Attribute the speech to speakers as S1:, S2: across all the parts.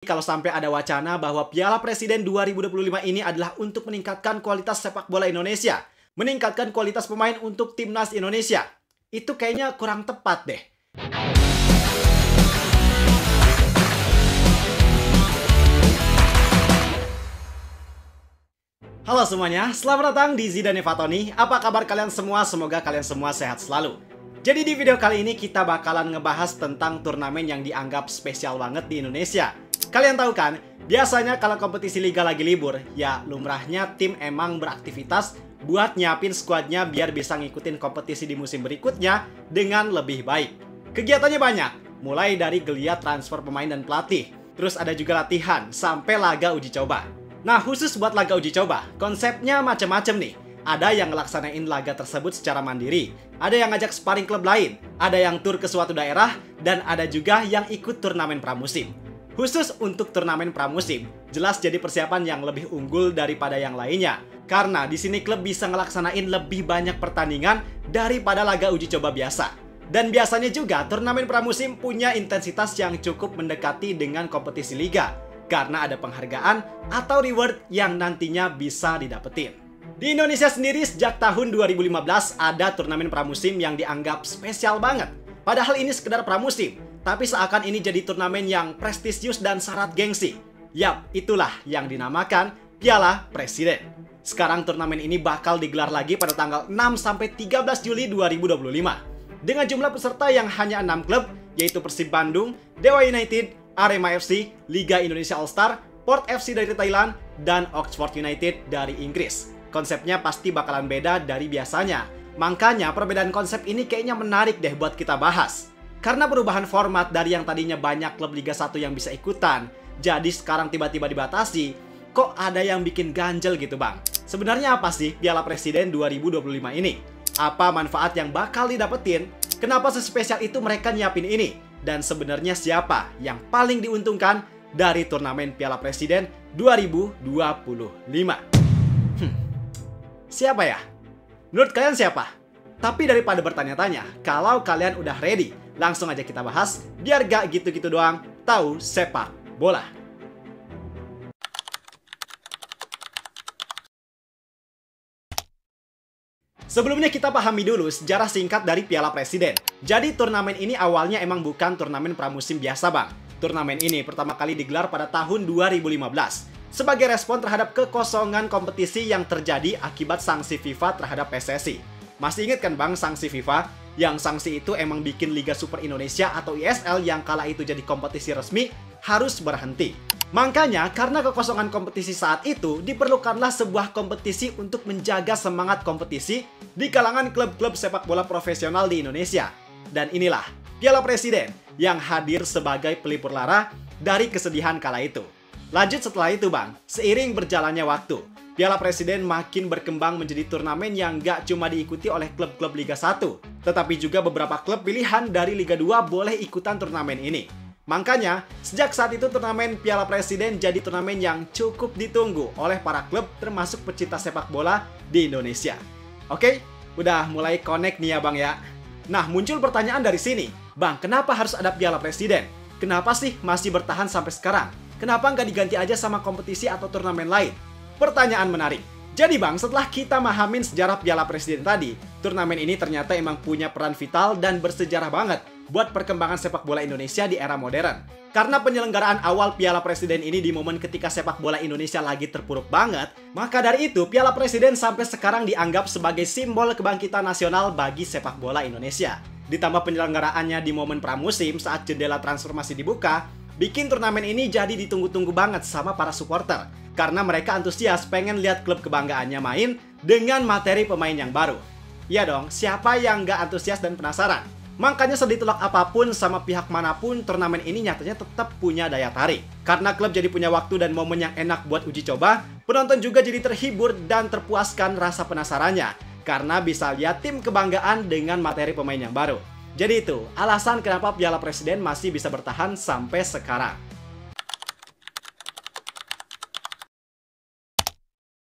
S1: Kalau sampai ada wacana bahwa Piala Presiden 2025 ini adalah untuk meningkatkan kualitas sepak bola Indonesia, meningkatkan kualitas pemain untuk timnas Indonesia, itu kayaknya kurang tepat deh. Halo semuanya, selamat datang di Zidane Fatoni. Apa kabar kalian semua? Semoga kalian semua sehat selalu. Jadi di video kali ini kita bakalan ngebahas tentang turnamen yang dianggap spesial banget di Indonesia. Kalian tahu kan, biasanya kalau kompetisi liga lagi libur, ya lumrahnya tim emang beraktivitas buat nyiapin skuadnya biar bisa ngikutin kompetisi di musim berikutnya dengan lebih baik. Kegiatannya banyak, mulai dari geliat transfer pemain dan pelatih, terus ada juga latihan, sampai laga uji coba. Nah, khusus buat laga uji coba, konsepnya macam-macam nih. Ada yang ngelaksanain laga tersebut secara mandiri, ada yang ngajak sparring klub lain, ada yang tur ke suatu daerah, dan ada juga yang ikut turnamen pramusim. Khusus untuk turnamen pramusim, jelas jadi persiapan yang lebih unggul daripada yang lainnya. Karena di sini klub bisa ngelaksanain lebih banyak pertandingan daripada laga uji coba biasa. Dan biasanya juga turnamen pramusim punya intensitas yang cukup mendekati dengan kompetisi liga. Karena ada penghargaan atau reward yang nantinya bisa didapetin. Di Indonesia sendiri sejak tahun 2015 ada turnamen pramusim yang dianggap spesial banget. Padahal ini sekedar pramusim, tapi seakan ini jadi turnamen yang prestisius dan syarat gengsi. Yap, itulah yang dinamakan Piala Presiden. Sekarang turnamen ini bakal digelar lagi pada tanggal 6-13 Juli 2025. Dengan jumlah peserta yang hanya 6 klub, yaitu Persib Bandung, Dewa United, Arema FC, Liga Indonesia All-Star, Port FC dari Thailand, dan Oxford United dari Inggris. Konsepnya pasti bakalan beda dari biasanya. Makanya perbedaan konsep ini kayaknya menarik deh buat kita bahas. Karena perubahan format dari yang tadinya banyak klub Liga 1 yang bisa ikutan, jadi sekarang tiba-tiba dibatasi, kok ada yang bikin ganjel gitu bang? Sebenarnya apa sih Piala Presiden 2025 ini? Apa manfaat yang bakal didapetin? Kenapa sespesial itu mereka nyiapin ini? Dan sebenarnya siapa yang paling diuntungkan dari turnamen Piala Presiden 2025? Siapa ya? Menurut kalian siapa? Tapi daripada bertanya-tanya, kalau kalian udah ready, langsung aja kita bahas, biar gak gitu-gitu doang, tahu sepak bola. Sebelumnya kita pahami dulu sejarah singkat dari Piala Presiden. Jadi turnamen ini awalnya emang bukan turnamen pramusim biasa bang. Turnamen ini pertama kali digelar pada tahun 2015. Sebagai respon terhadap kekosongan kompetisi yang terjadi akibat sanksi FIFA terhadap PSSI. Masih ingat kan bang sanksi FIFA? Yang sanksi itu emang bikin Liga Super Indonesia atau ISL yang kala itu jadi kompetisi resmi harus berhenti. Makanya karena kekosongan kompetisi saat itu diperlukanlah sebuah kompetisi untuk menjaga semangat kompetisi di kalangan klub-klub sepak bola profesional di Indonesia. Dan inilah Piala Presiden yang hadir sebagai pelipur lara dari kesedihan kala itu. Lanjut setelah itu bang, seiring berjalannya waktu, Piala Presiden makin berkembang menjadi turnamen yang gak cuma diikuti oleh klub-klub Liga 1, tetapi juga beberapa klub pilihan dari Liga 2 boleh ikutan turnamen ini. Makanya, sejak saat itu turnamen Piala Presiden jadi turnamen yang cukup ditunggu oleh para klub termasuk pecinta sepak bola di Indonesia. Oke, udah mulai connect nih ya bang ya. Nah, muncul pertanyaan dari sini. Bang, kenapa harus ada Piala Presiden? Kenapa sih masih bertahan sampai sekarang? Kenapa nggak diganti aja sama kompetisi atau turnamen lain? Pertanyaan menarik. Jadi bang, setelah kita mahamin sejarah Piala Presiden tadi, turnamen ini ternyata emang punya peran vital dan bersejarah banget buat perkembangan sepak bola Indonesia di era modern. Karena penyelenggaraan awal Piala Presiden ini di momen ketika sepak bola Indonesia lagi terpuruk banget, maka dari itu Piala Presiden sampai sekarang dianggap sebagai simbol kebangkitan nasional bagi sepak bola Indonesia. Ditambah penyelenggaraannya di momen pramusim saat jendela transfer masih dibuka, bikin turnamen ini jadi ditunggu-tunggu banget sama para supporter. Karena mereka antusias pengen lihat klub kebanggaannya main dengan materi pemain yang baru. Ya dong, siapa yang gak antusias dan penasaran? Makanya seditolak apapun sama pihak manapun, turnamen ini nyatanya tetap punya daya tarik. Karena klub jadi punya waktu dan momen yang enak buat uji coba, penonton juga jadi terhibur dan terpuaskan rasa penasarannya. Karena bisa lihat tim kebanggaan dengan materi pemain yang baru. Jadi itu, alasan kenapa Piala Presiden masih bisa bertahan sampai sekarang.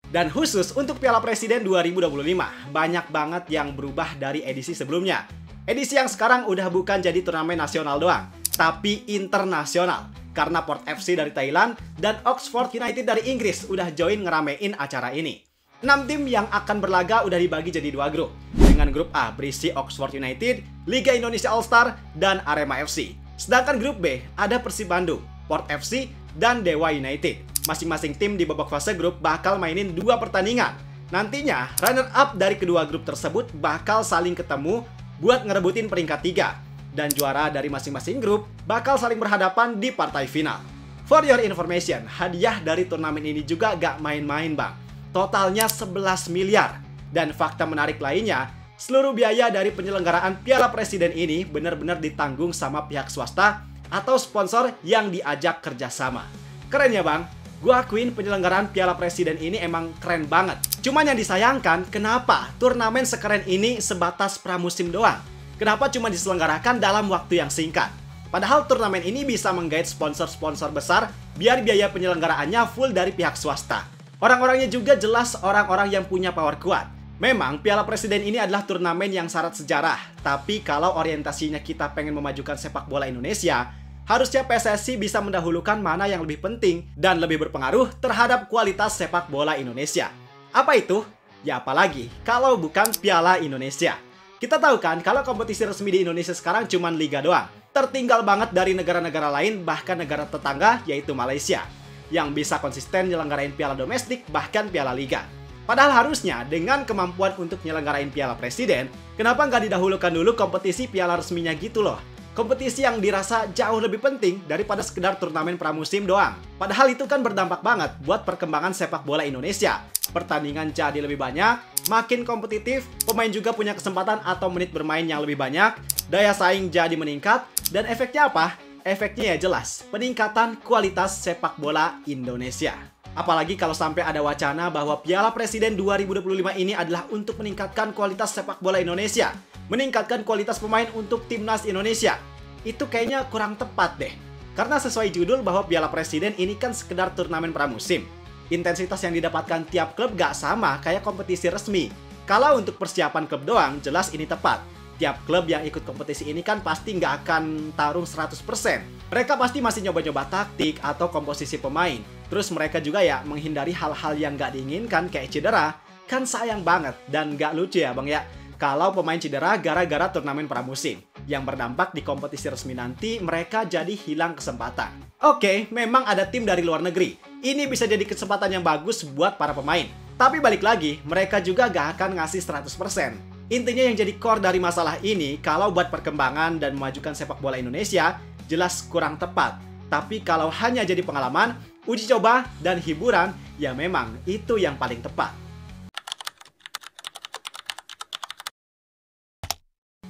S1: Dan khusus untuk Piala Presiden 2025, banyak banget yang berubah dari edisi sebelumnya. Edisi yang sekarang udah bukan jadi turnamen nasional doang, tapi internasional. karena Port FC dari Thailand dan Oxford United dari Inggris udah join ngeramein acara ini. 6 tim yang akan berlaga udah dibagi jadi 2 grup. Dengan grup A berisi Oxford United, Liga Indonesia All-Star, dan Arema FC. Sedangkan grup B ada Persib Bandung, Port FC, dan Dewa United. Masing-masing tim di babak fase grup bakal mainin 2 pertandingan. Nantinya, runner-up dari kedua grup tersebut bakal saling ketemu buat ngerebutin peringkat 3. Dan juara dari masing-masing grup bakal saling berhadapan di partai final. For your information, hadiah dari turnamen ini juga gak main-main bang. Totalnya 11 miliar. Dan fakta menarik lainnya, seluruh biaya dari penyelenggaraan Piala Presiden ini benar-benar ditanggung sama pihak swasta atau sponsor yang diajak kerjasama. Keren ya bang? Gue akuin penyelenggaraan Piala Presiden ini emang keren banget. Cuman yang disayangkan, kenapa turnamen sekeren ini sebatas pramusim doang? Kenapa cuma diselenggarakan dalam waktu yang singkat? Padahal turnamen ini bisa menggait sponsor-sponsor besar biar biaya penyelenggaraannya full dari pihak swasta. Orang-orangnya juga jelas orang-orang yang punya power kuat. Memang Piala Presiden ini adalah turnamen yang syarat sejarah. Tapi kalau orientasinya kita pengen memajukan sepak bola Indonesia, harusnya PSSI bisa mendahulukan mana yang lebih penting dan lebih berpengaruh terhadap kualitas sepak bola Indonesia. Apa itu? Ya apalagi kalau bukan Piala Indonesia. Kita tahu kan kalau kompetisi resmi di Indonesia sekarang cuma Liga doang. Tertinggal banget dari negara-negara lain, bahkan negara tetangga yaitu Malaysia, yang bisa konsisten nyelenggarain piala domestik bahkan piala liga. Padahal harusnya dengan kemampuan untuk nyelenggarain Piala Presiden, kenapa nggak didahulukan dulu kompetisi piala resminya gitu loh? Kompetisi yang dirasa jauh lebih penting daripada sekedar turnamen pramusim doang. Padahal itu kan berdampak banget buat perkembangan sepak bola Indonesia. Pertandingan jadi lebih banyak, makin kompetitif, pemain juga punya kesempatan atau menit bermain yang lebih banyak, daya saing jadi meningkat, dan efeknya apa? Efeknya ya jelas, peningkatan kualitas sepak bola Indonesia. Apalagi kalau sampai ada wacana bahwa Piala Presiden 2025 ini adalah untuk meningkatkan kualitas sepak bola Indonesia, meningkatkan kualitas pemain untuk timnas Indonesia. Itu kayaknya kurang tepat deh. Karena sesuai judul bahwa Piala Presiden ini kan sekedar turnamen pramusim. Intensitas yang didapatkan tiap klub gak sama kayak kompetisi resmi. Kalau untuk persiapan klub doang, jelas ini tepat. Tiap klub yang ikut kompetisi ini kan pasti nggak akan tarung 100%. Mereka pasti masih nyoba-nyoba taktik atau komposisi pemain. Terus mereka juga ya menghindari hal-hal yang nggak diinginkan kayak cedera. Kan sayang banget dan nggak lucu ya bang ya, kalau pemain cedera gara-gara turnamen pramusim. Yang berdampak di kompetisi resmi nanti mereka jadi hilang kesempatan. Oke, memang ada tim dari luar negeri. Ini bisa jadi kesempatan yang bagus buat para pemain. Tapi balik lagi, mereka juga gak akan ngasih 100%. Intinya yang jadi core dari masalah ini, kalau buat perkembangan dan memajukan sepak bola Indonesia, jelas kurang tepat. Tapi kalau hanya jadi pengalaman, uji coba, dan hiburan, ya memang itu yang paling tepat.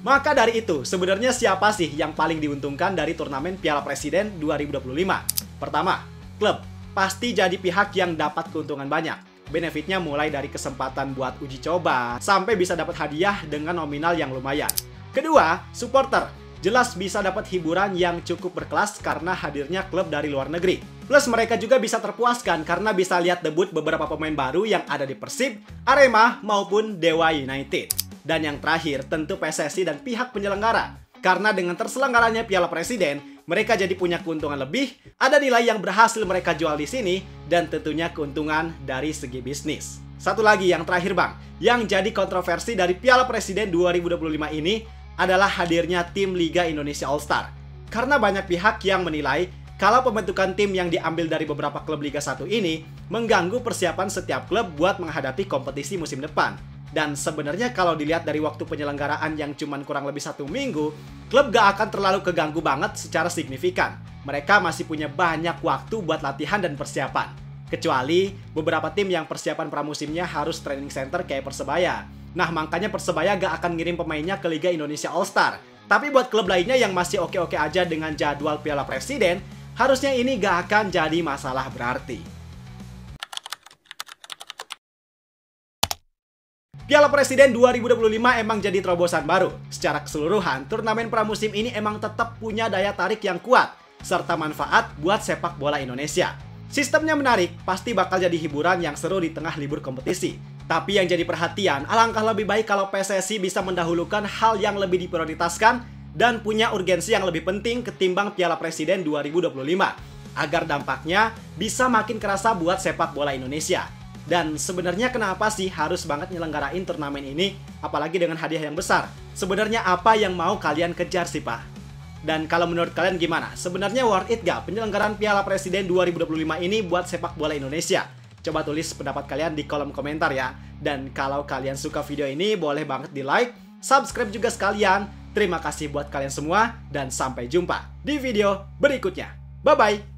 S1: Maka dari itu, sebenarnya siapa sih yang paling diuntungkan dari turnamen Piala Presiden 2025? Pertama, klub. Pasti jadi pihak yang dapat keuntungan banyak. Benefitnya mulai dari kesempatan buat uji coba, sampai bisa dapat hadiah dengan nominal yang lumayan. Kedua, supporter. Jelas bisa dapat hiburan yang cukup berkelas karena hadirnya klub dari luar negeri. Plus mereka juga bisa terpuaskan karena bisa lihat debut beberapa pemain baru yang ada di Persib, Arema, maupun Dewa United. Dan yang terakhir, tentu PSSI dan pihak penyelenggara. Karena dengan terselenggaranya Piala Presiden, mereka jadi punya keuntungan lebih, ada nilai yang berhasil mereka jual di sini, dan tentunya keuntungan dari segi bisnis. Satu lagi yang terakhir bang, yang jadi kontroversi dari Piala Presiden 2025 ini adalah hadirnya tim Liga Indonesia All-Star. Karena banyak pihak yang menilai kalau pembentukan tim yang diambil dari beberapa klub Liga 1 ini mengganggu persiapan setiap klub buat menghadapi kompetisi musim depan. Dan sebenarnya kalau dilihat dari waktu penyelenggaraan yang cuman kurang lebih 1 minggu, klub gak akan terlalu keganggu banget secara signifikan. Mereka masih punya banyak waktu buat latihan dan persiapan. Kecuali beberapa tim yang persiapan pramusimnya harus training center kayak Persebaya. Nah makanya Persebaya gak akan ngirim pemainnya ke Liga Indonesia All-Star. Tapi buat klub lainnya yang masih oke-oke aja dengan jadwal Piala Presiden, harusnya ini gak akan jadi masalah berarti. Piala Presiden 2025 emang jadi terobosan baru. Secara keseluruhan, turnamen pramusim ini emang tetap punya daya tarik yang kuat, serta manfaat buat sepak bola Indonesia. Sistemnya menarik, pasti bakal jadi hiburan yang seru di tengah libur kompetisi. Tapi yang jadi perhatian, alangkah lebih baik kalau PSSI bisa mendahulukan hal yang lebih diprioritaskan dan punya urgensi yang lebih penting ketimbang Piala Presiden 2025. agar dampaknya bisa makin kerasa buat sepak bola Indonesia. Dan sebenarnya kenapa sih harus banget nyelenggarain turnamen ini, apalagi dengan hadiah yang besar? Sebenarnya apa yang mau kalian kejar sih, Pak? Dan kalau menurut kalian gimana? Sebenarnya worth it gak penyelenggaraan Piala Presiden 2025 ini buat sepak bola Indonesia? Coba tulis pendapat kalian di kolom komentar ya. Dan kalau kalian suka video ini, boleh banget di like, subscribe juga sekalian. Terima kasih buat kalian semua, dan sampai jumpa di video berikutnya. Bye-bye!